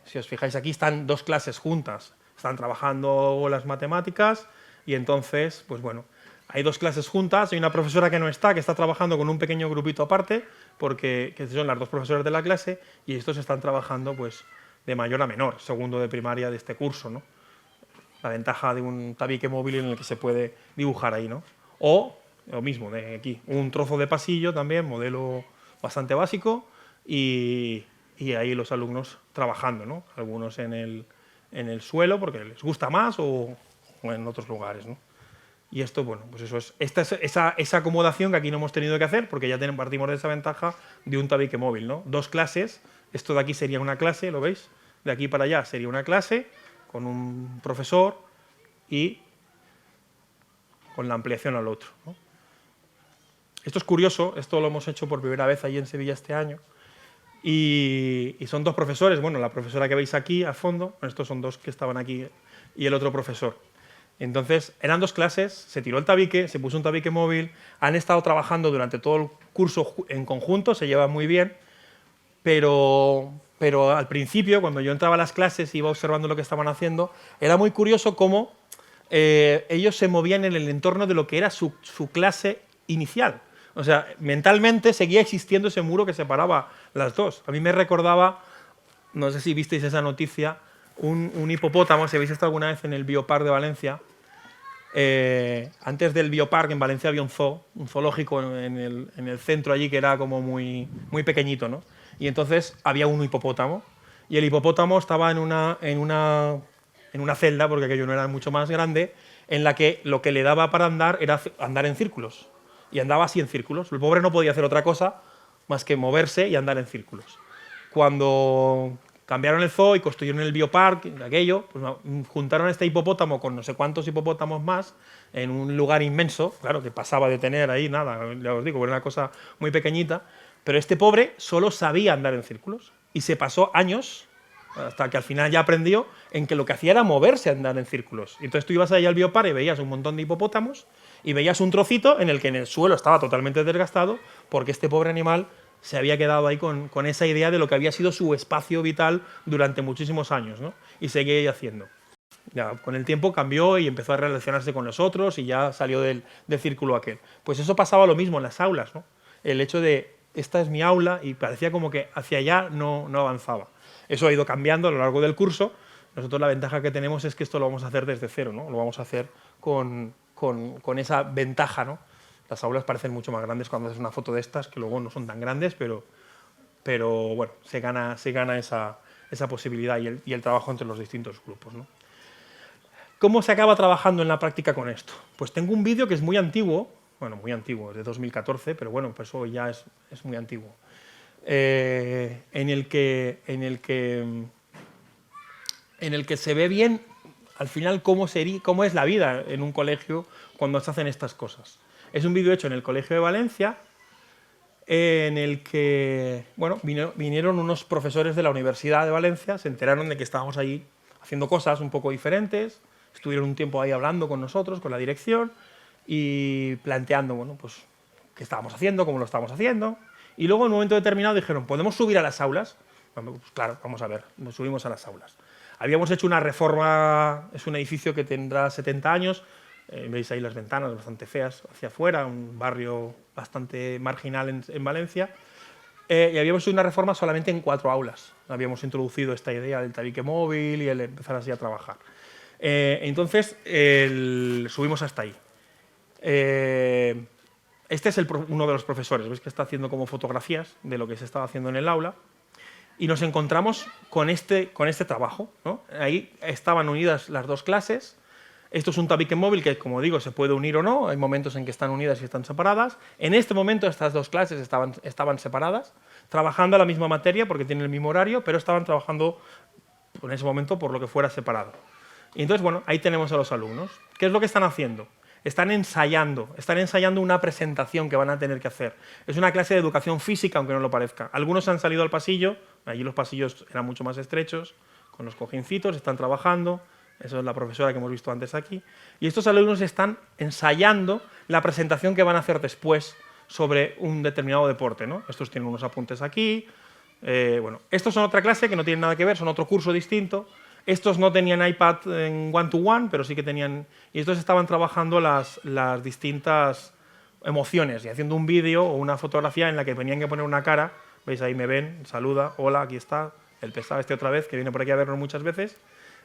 Si os fijáis aquí están dos clases juntas, están trabajando las matemáticas y entonces, pues bueno, hay dos clases juntas, hay una profesora que no está, que está trabajando con un pequeño grupito aparte, porque que son las dos profesoras de la clase y estos están trabajando pues de mayor a menor, segundo de primaria de este curso, ¿no? La ventaja de un tabique móvil en el que se puede dibujar ahí, ¿no? O lo mismo, de aquí, un trozo de pasillo también, modelo bastante básico, y ahí los alumnos trabajando, ¿no? Algunos en el suelo porque les gusta más o en otros lugares, ¿no? Y esto, bueno, pues eso es, esa acomodación que aquí no hemos tenido que hacer porque ya partimos de esa ventaja de un tabique móvil, ¿no? Dos clases, esto de aquí sería una clase, ¿lo veis? De aquí para allá sería una clase con un profesor y con la ampliación al otro, ¿no? Esto es curioso, esto lo hemos hecho por primera vez allí en Sevilla este año, y son dos profesores, bueno, la profesora que veis aquí al fondo, estos son dos que estaban aquí, y el otro profesor. Entonces, eran dos clases, se tiró el tabique, se puso un tabique móvil, han estado trabajando durante todo el curso en conjunto, se llevan muy bien, pero al principio, cuando yo entraba a las clases y iba observando lo que estaban haciendo, era muy curioso cómo ellos se movían en el entorno de lo que era su clase inicial. O sea, mentalmente seguía existiendo ese muro que separaba las dos. A mí me recordaba, no sé si visteis esa noticia, un hipopótamo, si habéis estado alguna vez en el Biopark de Valencia. Antes del Biopark en Valencia había un zoológico en el centro allí que era como muy pequeñito, ¿no? Y entonces había un hipopótamo y el hipopótamo estaba en una celda, porque aquello no era mucho más grande, en la que lo que le daba para andar era andar en círculos. Y andaba así en círculos. El pobre no podía hacer otra cosa más que moverse y andar en círculos. Cuando cambiaron el zoo y construyeron el biopark, aquello, pues juntaron a este hipopótamo con no sé cuántos hipopótamos más en un lugar inmenso, claro, que pasaba de tener ahí nada, ya os digo, era una cosa muy pequeñita, pero este pobre solo sabía andar en círculos y se pasó años hasta que al final ya aprendió en que lo que hacía era moverse, andar en círculos. Y entonces tú ibas ahí al biopark y veías un montón de hipopótamos y veías un trocito en el que en el suelo estaba totalmente desgastado porque este pobre animal se había quedado ahí con esa idea de lo que había sido su espacio vital durante muchísimos años, ¿no? Y seguía ahí haciendo. Ya, con el tiempo cambió y empezó a relacionarse con los otros y ya salió del círculo aquel. Pues eso pasaba lo mismo en las aulas, ¿no? El hecho de, esta es mi aula, y parecía como que hacia allá no avanzaba. Eso ha ido cambiando a lo largo del curso. Nosotros la ventaja que tenemos es que esto lo vamos a hacer desde cero, ¿no? Lo vamos a hacer con esa ventaja, ¿no? Las aulas parecen mucho más grandes cuando haces una foto de estas, que luego no son tan grandes, pero bueno, se gana esa posibilidad y el trabajo entre los distintos grupos, ¿no? ¿Cómo se acaba trabajando en la práctica con esto? Pues tengo un vídeo que es muy antiguo, bueno, muy antiguo, es de 2014, pero bueno, pues eso ya es muy antiguo, en el que se ve bien, al final, cómo es la vida en un colegio cuando se hacen estas cosas. Es un vídeo hecho en el Colegio de Valencia, en el que, bueno, vinieron unos profesores de la Universidad de Valencia, se enteraron de que estábamos allí haciendo cosas un poco diferentes, estuvieron un tiempo ahí hablando con nosotros, con la dirección, y planteando, bueno, pues, qué estábamos haciendo, cómo lo estábamos haciendo. Y luego, en un momento determinado, dijeron, ¿podemos subir a las aulas? Bueno, pues claro, vamos a ver, nos subimos a las aulas. Habíamos hecho una reforma, es un edificio que tendrá 70 años, veis ahí las ventanas bastante feas hacia afuera, un barrio bastante marginal en Valencia, y habíamos hecho una reforma solamente en 4 aulas. Habíamos introducido esta idea del tabique móvil y el empezar así a trabajar. Entonces, subimos hasta ahí. Este es uno de los profesores, veis que está haciendo como fotografías de lo que se estaba haciendo en el aula, y nos encontramos con este trabajo, ¿no? Ahí estaban unidas las dos clases. Esto es un tabique móvil que, como digo, se puede unir o no, hay momentos en que están unidas y están separadas. En este momento estas dos clases estaban separadas, trabajando la misma materia porque tienen el mismo horario, pero estaban trabajando en ese momento por lo que fuera separado. Y entonces, bueno, ahí tenemos a los alumnos. ¿Qué es lo que están haciendo? Están ensayando una presentación que van a tener que hacer. Es una clase de educación física, aunque no lo parezca. Algunos han salido al pasillo, allí los pasillos eran mucho más estrechos, con los cojincitos, están trabajando, eso es la profesora que hemos visto antes aquí, y estos alumnos están ensayando la presentación que van a hacer después sobre un determinado deporte, ¿no? Estos tienen unos apuntes aquí, bueno, estos son otra clase que no tienen nada que ver, son otro curso distinto. Estos no tenían iPad en one-to-one, pero sí que tenían... Y estos estaban trabajando las distintas emociones y haciendo un vídeo o una fotografía en la que tenían que poner una cara. ¿Veis? Ahí me ven, saluda, hola, aquí está, el pesado este otra vez, que viene por aquí a vernos muchas veces.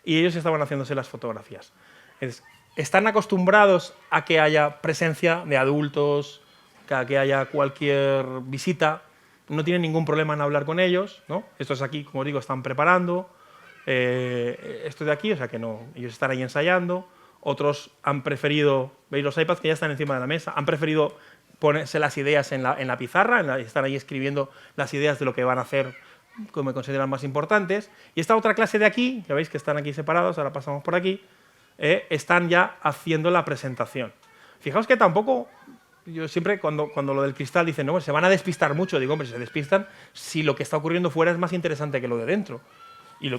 Y ellos estaban haciéndose las fotografías. Están acostumbrados a que haya presencia de adultos, a que haya cualquier visita. No tienen ningún problema en hablar con ellos, ¿no? Estos aquí, como digo, están preparando. Esto de aquí, o sea que no, ellos están ahí ensayando. Otros han preferido, veis los iPads que ya están encima de la mesa, han preferido ponerse las ideas en la pizarra, están ahí escribiendo las ideas de lo que van a hacer, como consideran más importantes. Y esta otra clase de aquí, que veis que están aquí separados, ahora pasamos por aquí, están ya haciendo la presentación. Fijaos que tampoco, yo siempre cuando lo del cristal dicen, no, se van a despistar mucho, digo, hombre, se despistan si lo que está ocurriendo fuera es más interesante que lo de dentro. Y lo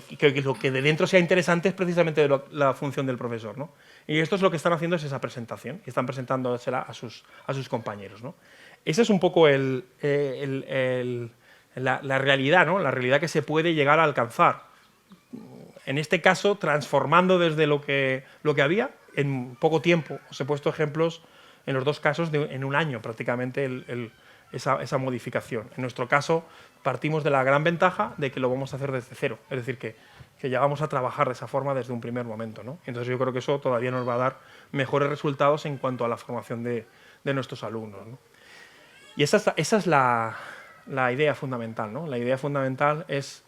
que de dentro sea interesante es precisamente la función del profesor, ¿no? Y esto es lo que están haciendo, es esa presentación, y están presentándosela a sus compañeros, ¿no? Esa es un poco la realidad, ¿no? La realidad que se puede llegar a alcanzar. En este caso, transformando desde lo que había en poco tiempo. Os he puesto ejemplos en los dos casos en un año prácticamente esa modificación. En nuestro caso, partimos de la gran ventaja de que lo vamos a hacer desde cero, es decir, que ya vamos a trabajar de esa forma desde un primer momento, ¿no? Entonces yo creo que eso todavía nos va a dar mejores resultados en cuanto a la formación de nuestros alumnos, ¿no? Y esa es la idea fundamental, ¿no? La idea fundamental es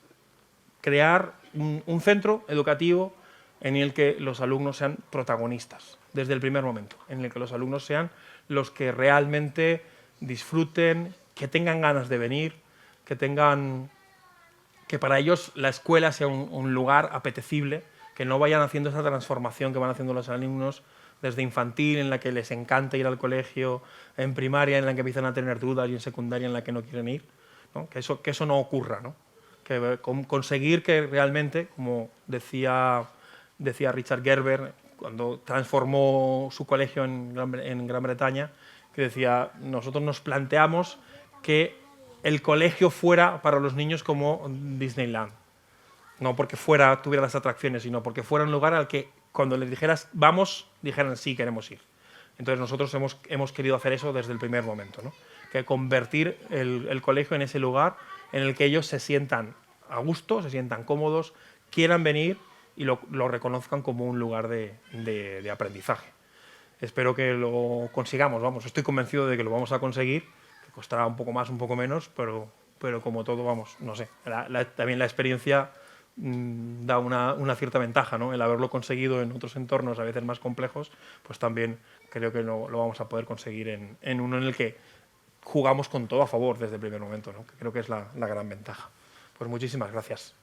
crear un centro educativo en el que los alumnos sean protagonistas desde el primer momento, en el que los alumnos sean los que realmente disfruten, que tengan ganas de venir, que para ellos la escuela sea un lugar apetecible, que no vayan haciendo esa transformación que van haciendo los alumnos desde infantil, en la que les encanta ir al colegio, en primaria, en la que empiezan a tener dudas, y en secundaria, en la que no quieren ir, ¿no? Que eso no ocurra, ¿no? Que conseguir que realmente, como decía Richard Gerber, cuando transformó su colegio en Gran Bretaña, que decía, nosotros nos planteamos que el colegio fuera para los niños como Disneyland. No porque tuviera las atracciones, sino porque fuera un lugar al que cuando les dijeras vamos, dijeran sí, queremos ir. Entonces nosotros hemos querido hacer eso desde el primer momento, ¿no? Que convertir el colegio en ese lugar en el que ellos se sientan a gusto, se sientan cómodos, quieran venir y lo reconozcan como un lugar de aprendizaje. Espero que lo consigamos, vamos, estoy convencido de que lo vamos a conseguir, que costará un poco más, un poco menos, pero como todo, vamos, no sé, también la experiencia da una cierta ventaja, ¿no? El haberlo conseguido en otros entornos a veces más complejos, pues también creo que lo vamos a poder conseguir en uno en el que jugamos con todo a favor desde el primer momento, ¿no? Que creo que es la gran ventaja. Pues muchísimas gracias.